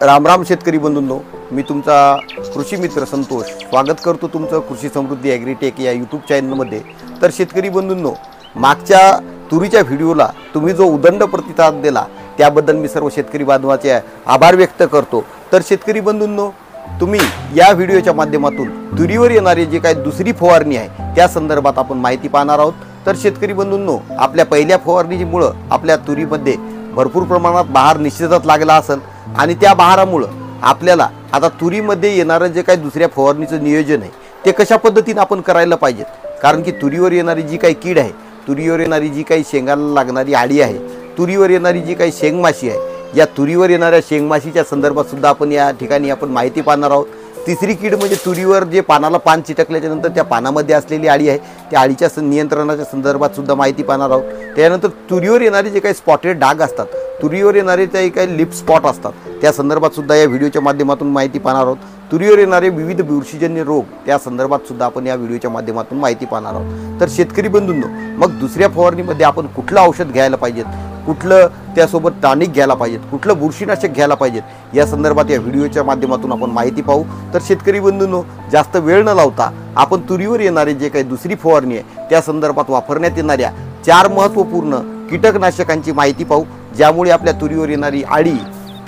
राम राम शेतकरी बंधूंनो, मी तुमचा कृषी मित्र संतोष स्वागत करतो तुमचं कृषी समृद्धी ॲग्रीटेक या यूट्यूब चॅनलमध्ये। तर शेतकरी बंधूंनो, मागच्या तुरीच्या व्हिडिओला तुम्ही जो उदंड प्रतिसाद दिला त्याबद्दल मी सर्व शेतकरी बांधवाचे आभार व्यक्त करतो। तर शेतकरी बंधूंनो, तुम्ही या व्हिडिओच्या माध्यमातून तुरीवर येणारी जी काही दुसरी फवारणी आहे त्या संदर्भात आपण माहिती पाहणार आहोत। तर शेतकरी बंधूंनो, आपल्या पहिल्या फवारणीमुळे आपल्या तुरीमध्ये भरपूर प्रमाणात बहार निश्चितच लागला असेल आणि त्या बहारामुळे आपल्याला आता तुरीमध्ये येणारं जे काही दुसऱ्या फवारणीचं नियोजन आहे ते कशा पद्धतीने आपण करायला पाहिजे। कारण की तुरीवर येणारी जी काही कीड आहे, तुरीवर येणारी जी काही शेंगाला लागणारी आळी आहे, तुरीवर येणारी जी काही शेंगमाशी आहे, या तुरीवर येणाऱ्या शेंगमाशीच्या संदर्भात सुद्धा आपण या ठिकाणी आपण माहिती पाहणार आहोत। तिसरी कीड म्हणजे तुरीवर जे पानाला पान चिटकल्याच्या नंतर त्या पानामध्ये असलेली आळी आहे त्या आळीच्या नियंत्रणाच्या संदर्भात सुद्धा माहिती पाहणार आहोत। त्यानंतर तुरीवर येणारे जे काही स्पॉटेड डाग असतात, तुरीवर येणारे जे काही लिप स्पॉट असतात त्या संदर्भात सुद्धा या व्हिडिओच्या माध्यमातून माहिती पाहणार आहोत। तुरीवर येणारे विविध बुरशीजन्य रोग त्या संदर्भात सुद्धा आपण या व्हिडिओच्या माध्यमातून माहिती पाहणार आहोत। तर शेतकरी बंधूंनो, मग दुसऱ्या फवारणीमध्ये आपण कुठलं औषध घ्यायला पाहिजेत, कुठलं त्यासोबत टॉनिक घ्यायला पाहिजेत, कुठलं बुरशीनाशक घ्यायला पाहिजेत, या संदर्भात या व्हिडिओच्या माध्यमातून आपण माहिती पाहू। तर शेतकरी बंधूंनो, जास्त वेळ न लावता आपण तुरीवर येणारे जे काही दुसरी फवारणी आहे त्या संदर्भात वापरण्यात येणाऱ्या 4 महत्त्वपूर्ण कीटकनाशकांची माहिती पाहू, ज्यामुळे आपल्या तुरीवर येणारी आळी,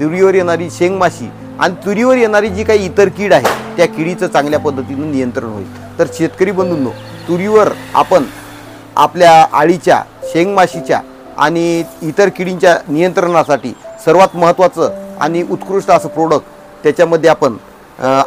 तुरीवर येणारी शेंगमाशी आणि तुरीवर येणारी जी काही इतर कीड आहे त्या किडीचं चांगल्या पद्धतीने नियंत्रण होईल। तर शेतकरी बंधूंनो, तुरीवर आपण आपल्या आळीच्या, शेंगमाशीच्या आणि इतर किडींच्या नियंत्रणासाठी सर्वात महत्त्वाचं आणि उत्कृष्ट असं प्रोडक्ट त्याच्यामध्ये आपण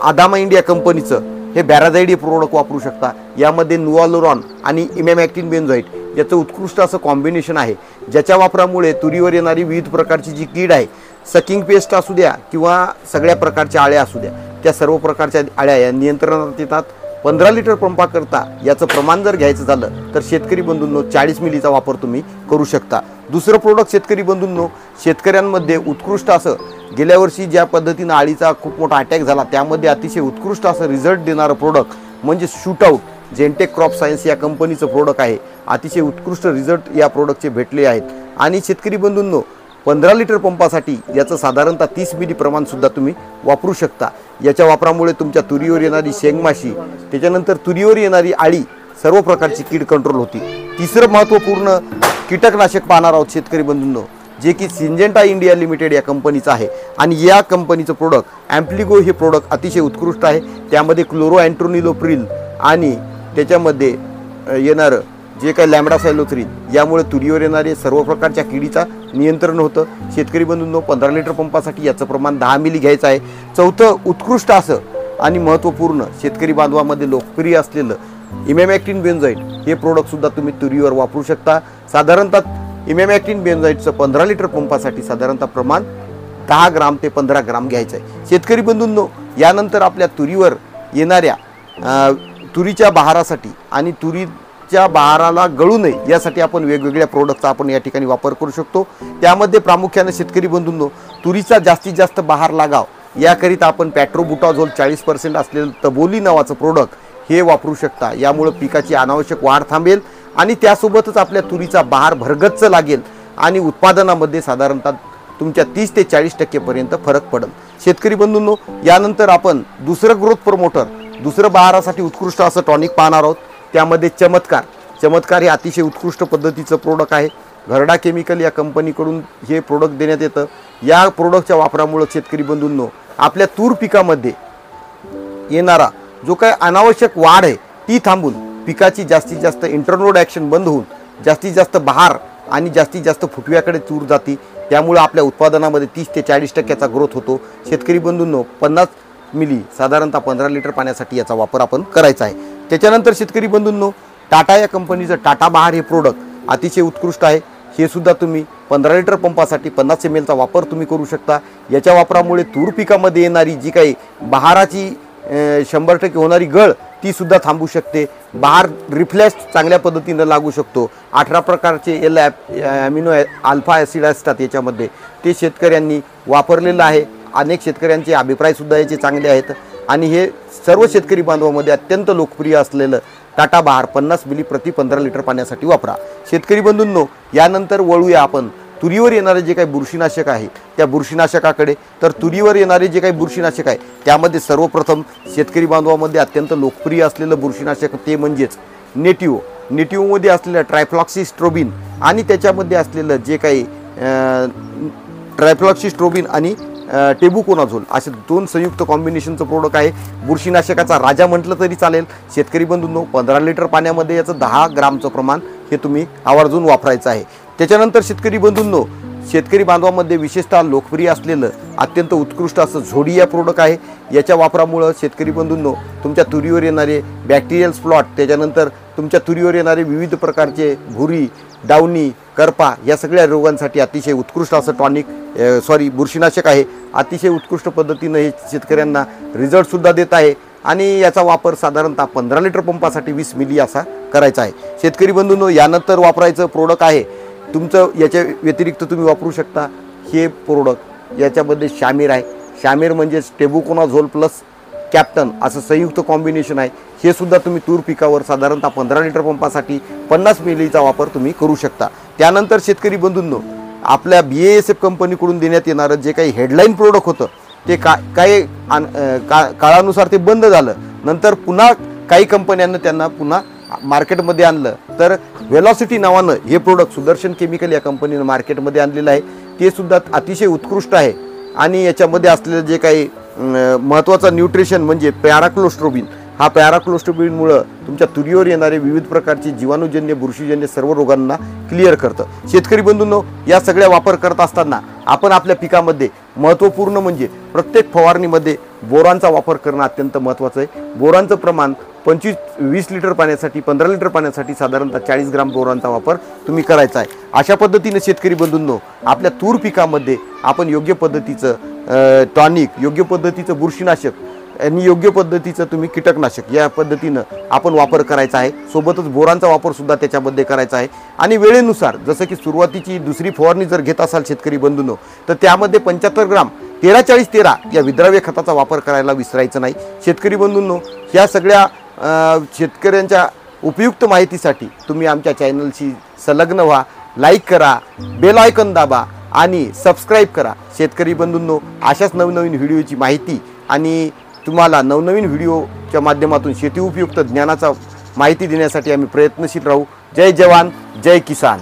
आदामा इंडिया कंपनीचं हे बॅराझाइड प्रोडक्ट वापरू शकता। यामध्ये नुआलुरॉन आणि इमॅमॅक्टिन बेन्झोएट याचं उत्कृष्ट असं कॉम्बिनेशन आहे, ज्याच्या वापरामुळे तुरीवर येणारी विविध प्रकारची जी कीड आहे, सकिंग पेस्ट असू द्या किंवा सगळ्या प्रकारच्या आळ्या असू द्या, त्या सर्व प्रकारच्या आळ्या या नियंत्रणात येतात। 15 लिटर पंपाकरता याचं प्रमाण जर घ्यायचं झालं तर शेतकरी बंधूंनो 40 मिलीचा वापर तुम्ही करू शकता। दुसरं प्रोडक्ट शेतकरी बंधूंनो, शेतकऱ्यांमध्ये उत्कृष्ट असं गेल्या वर्षी ज्या पद्धतीनं आळीचा खूप मोठा अटॅक झाला त्यामध्ये अतिशय उत्कृष्ट असं रिझल्ट देणारं प्रोडक्ट म्हणजे शूटआउट जेनटेक क्रॉप सायन्स या कंपनीचं प्रोडक्ट आहे। अतिशय उत्कृष्ट रिझल्ट या प्रोडक्टचे भेटले आहेत आणि शेतकरी बंधूंनो 15 लिटर पंपासाठी याचं साधारणतः 30 मिली प्रमाणसुद्धा तुम्ही वापरू शकता। याच्या वापरामुळे तुमच्या तुरीवर येणारी शेंगमाशी, त्याच्यानंतर तुरीवर येणारी आळी, सर्व प्रकारची कीड कंट्रोल होती। तिसरं महत्त्वपूर्ण कीटकनाशक पाहणार आहोत शेतकरी बंधूंनो, जे की सिंजेंटा इंडिया लिमिटेड या कंपनीचं आहे आणि या कंपनीचं प्रोडक्ट ॲम्प्लिगो हे प्रोडक्ट अतिशय उत्कृष्ट आहे। त्यामध्ये क्लोरोअँट्रोनिलोप्रिल आणि त्याच्यामध्ये येणारं जे काही लॅम्बडासायलोथ्रिन यामुळे तुरीवर येणारे सर्व प्रकारच्या किडीचा नियंत्रण होतं। शेतकरी बंधूंनो, 15 लिटर पंपासाठी याचं प्रमाण 10 मिली घ्यायचं आहे। चौथं उत्कृष्ट असं आणि महत्त्वपूर्ण शेतकरी बांधवामध्ये लोकप्रिय असलेलं इमॅमॅक्टिन बेन्झोएट हे प्रोडक्टसुद्धा तुम्ही तुरीवर वापरू शकता। साधारणतः इमॅमॅक्टिन बेन्झोएटचं 15 लिटर पंपासाठी साधारणतः प्रमाण 10 ग्राम ते 15 ग्राम घ्यायचं आहे। शेतकरी बंधूंनो, यानंतर आपल्या तुरीवर येणाऱ्या तुरीच्या बहारासाठी आणि तुरीच्या बहाराला गळू नये यासाठी आपण वेगवेगळ्या प्रोडक्टचा आपण या ठिकाणी वापर करू शकतो। त्यामध्ये प्रामुख्याने शेतकरी बंधूंनो, तुरीचा जास्तीत जास्त बहार लागाव याकरिता आपण पॅट्रोबुटाझोल 40% असलेलं तबोली नावाचं प्रोडक्ट हे वापरू शकता। यामुळे पिकाची अनावश्यक वाढ थांबेल आणि त्यासोबतच आपल्या तुरीचा बहार भरगच्च लागेल आणि उत्पादनामध्ये साधारणतः तुमच्या 30 ते 40% पर्यंत फरक पडेल। शेतकरी बंधूंनो, यानंतर आपण दुसरं ग्रोथ प्रमोटर, दुसरं बहारासाठी उत्कृष्ट असं टॉनिक पाहणार आहोत। त्यामध्ये चमत्कार हे अतिशय उत्कृष्ट पद्धतीचं प्रोडक्ट आहे। घरडा केमिकल या कंपनीकडून हे प्रोडक्ट देण्यात येतं। या प्रोडक्टच्या वापरामुळे शेतकरी बंधूंनो, आपल्या तूर पिकामध्ये येणारा जो काही अनावश्यक वाढ आहे ती थांबून पिकाची जास्तीत जास्त इंटरनोड ॲक्शन बंद होऊन जास्तीत जास्त बहार आणि जास्तीत जास्त फुटव्याकडे तूर जाते। त्यामुळे आपल्या उत्पादनामध्ये 30 ते 40% ग्रोथ होतो। शेतकरी बंधूंनो, 50 मिली साधारणतः 15 लिटर पाण्यासाठी याचा वापर आपण करायचा आहे। त्याच्यानंतर शेतकरी बंधूंनो, टाटा या कंपनीचं टाटा बहार हे प्रोडक्ट अतिशय उत्कृष्ट आहे। हे सुद्धा तुम्ही 15 लिटर पंपासाठी 50 ml चा वापर तुम्ही करू शकता। याच्या वापरामुळे तूर पिकामध्ये येणारी जी काही बहाराची 100% होणारी गळ ती सुद्धा थांबू शकते। बहार रिफ्लेक्स चांगल्या पद्धतीने लागू शकतो। 18 प्रकारचे अमिनो अल्फा ॲसिड असतात याच्यामध्ये, ते शेतकऱ्यांनी वापरलेलं आहे। अनेक शेतकऱ्यांचे अभिप्रायसुद्धा याचे चांगले आहेत आणि हे सर्व शेतकरी बांधवांमध्ये अत्यंत लोकप्रिय असलेलं टाटा बहार 50 मिली प्रति 15 लिटर पाण्यासाठी वापरा। शेतकरी बंधूंनो, यानंतर वळूया आपण तुरीवर येणारे जे काही बुरशीनाशक आहे त्या बुरशीनाशकाकडे. तर तुरीवर येणारे जे काही बुरशीनाशक आहे त्यामध्ये सर्वप्रथम शेतकरी बांधवामध्ये अत्यंत लोकप्रिय असलेलं बुरशीनाशक ते म्हणजेच नेटिव्हो. नेटिव्होमध्ये असलेलं ट्रायफ्लॉक्सीस्ट्रोबिन आणि त्याच्यामध्ये असलेलं जे काही ट्रायफ्लॉक्सीस्ट्रोबिन आणि टेबुकोनाझोल असे 2 संयुक्त कॉम्बिनेशनचं प्रोडक्ट आहे. बुरशीनाशकाचा राजा म्हटलं तरी चालेल. शेतकरी बंधूंनो, 15 लिटर पाण्यामध्ये याचं 10 ग्रामचं प्रमाण हे तुम्ही आवर्जून वापरायचं आहे. त्याच्यानंतर शेतकरी बंधूंनो, शेतकरी बांधवामध्ये विशेषतः लोकप्रिय असलेलं अत्यंत उत्कृष्ट असं झोडी या प्रोडक्ट आहे. याच्या वापरामुळं शेतकरी बंधूंनो, तुमच्या तुरीवर येणारे बॅक्टेरियल स्प्लॉट, त्याच्यानंतर तुमच्या तुरीवर येणारे विविध प्रकारचे भुरी, डावणी, करपा या सगळ्या रोगांसाठी अतिशय उत्कृष्ट असं बुरशीनाशक आहे. अतिशय उत्कृष्ट पद्धतीनं हे शेतकऱ्यांना रिझल्टसुद्धा देत आहे आणि याचा वापर साधारणतः 15 लिटर पंपासाठी 20 मिली असा करायचा आहे. शेतकरी बंधूंनो, यानंतर वापरायचं प्रोडक्ट आहे तुमचं, याच्या व्यतिरिक्त तुम्ही वापरू शकता हे प्रोडक्ट. याच्यामध्ये शामीर आहे. शामीर म्हणजेच टेबुकोनाझोल प्लस कॅप्टन असं संयुक्त कॉम्बिनेशन आहे. हे सुद्धा तुम्ही तूर पिकावर साधारणतः 15 लिटर पंपासाठी 50 मिलीचा वापर तुम्ही करू शकता. त्यानंतर शेतकरी बंधूंनो, आपल्या BASF कंपनीकडून देण्यात येणारं जे काही हेडलाईन प्रोडक्ट होतं ते काळानुसार ते बंद झालं. नंतर पुन्हा काही कंपन्यांना त्यांना पुन्हा मार्केटमध्ये आणलं. तर व्हेलॉसिटी नावानं हे प्रोडक्ट सुदर्शन केमिकल या कंपनीनं मार्केटमध्ये आणलेलं आहे. ते सुद्धा अतिशय उत्कृष्ट आहे आणि याच्यामध्ये असलेलं जे काही महत्त्वाचा न्यूट्रिशन म्हणजे पॅराक्लोस्ट्रोबिन, हा पॅराक्लोस्ट्रोबिनमुळं तुमच्या तुरीवर येणारे विविध प्रकारचे जीवाणूजन्य, बुरशीजन्य सर्व रोगांना क्लिअर करतं. शेतकरी बंधूंनो, या सगळ्या वापर करत असताना आपण आपल्या पिकामध्ये महत्त्वपूर्ण म्हणजे प्रत्येक फवारणीमध्ये बोरानचा वापर करणं अत्यंत महत्त्वाचं आहे. बोरानचं प्रमाण 20 लिटर पाण्यासाठी 15 लिटर पाण्यासाठी साधारणतः 40 ग्राम बोरानचा वापर तुम्ही करायचा आहे. अशा पद्धतीने शेतकरी बंधूंनो, आपल्या तूर पिकामध्ये आपण योग्य पद्धतीचं टॉनिक, योग्य पद्धतीचं बुरशीनाशक आणि योग्य पद्धतीचं तुम्ही कीटकनाशक या पद्धतीनं आपण वापर करायचा आहे. सोबतच बोरांचा वापर सुद्धा त्याच्यामध्ये करायचा आहे. आणि वेळेनुसार जसं की सुरुवातीची दुसरी फवारणी जर घेत असाल शेतकरी बंधूंनो, तर त्यामध्ये 75 ग्राम 13-40-13 या विद्राव्य खताचा वापर करायला विसरायचं नाही. शेतकरी बंधूंनो, ह्या सगळ्या शेतकऱ्यांच्या उपयुक्त माहितीसाठी तुम्ही आमच्या चॅनलशी संलग्न व्हा, लाईक करा, बेल आयकॉन दाबा आणि सबस्क्राईब करा. शेतकरी बंधूंनो, अशाच नवनवीन व्हिडिओची माहिती आणि तुम्हाला नवनवीन व्हिडिओच्या माध्यमातून शेती उपयुक्त ज्ञानाचा माहिती देण्यासाठी आम्ही प्रयत्नशील राहू. जय जवान, जय किसान.